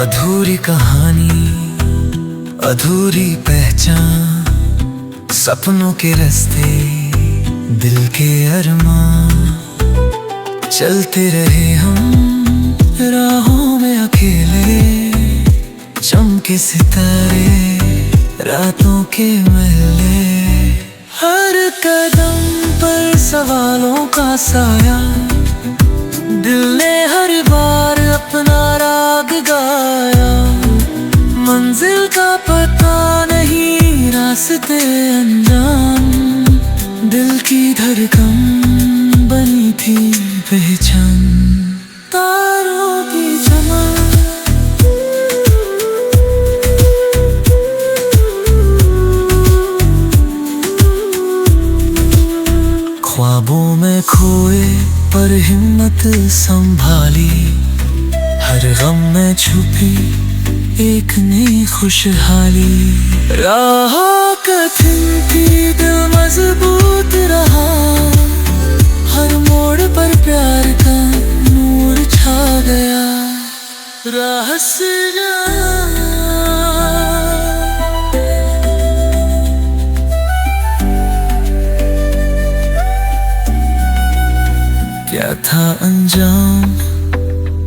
अधूरी कहानी, अधूरी पहचान, सपनों के रास्ते, दिल के अरमान। चलते रहे हम राहों में अकेले, चमके सितारे रातों के महले। हर कदम पर सवालों का साया, दिल ने हर बार अपना राग गाया। मंजिल का पता नहीं, रास्ते अनजान, दिल की धड़कन बनी थी पहचान। तारों की चमक, ख्वाबों में खोए पर हिम्मत संभाली। हर गम में छुपी एक नई खुशहाली। राह कठिन थी, दिल मजबूत रहा। हर मोड़ पर प्यार का नूर छा गया। राह से क्या था अंजाम,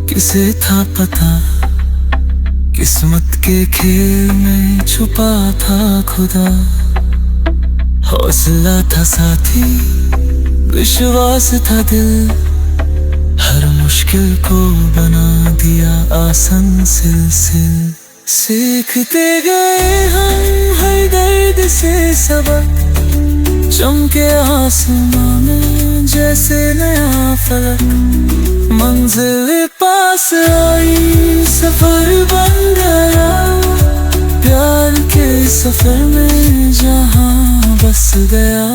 किसे था पता। किस्मत के खेल में छुपा था खुदा। हौसला था साथी, विश्वास था दिल। हर मुश्किल को बना दिया आसान सिलसिल। सीखते गए हम हर दर्द से सबक। चमके आसमां में जैसे नया फलक। मंजिल पास आई, सफर बन गया। प्यार के सफर में जहां बस गया।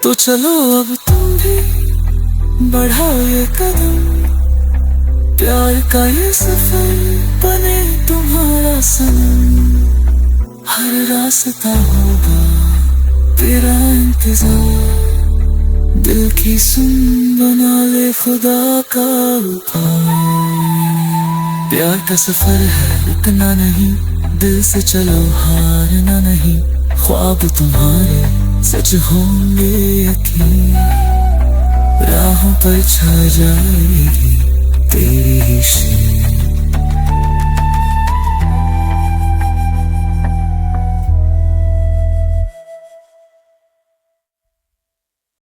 तो चलो अब तुम भी बढ़ाओ ये कदम। प्यार का ये सफर बने तुम्हारा सनम। हर रास्ता होगा तेरा इंतजार। दिल की सुन, बना ले खुदा का उपाय। प्यार का सफर है इतना नहीं, दिल से चलो हारना नहीं। ख्वाब तुम्हारे सच होंगे यकीन। राहों पर छा जाएगी तेरी ही शीन।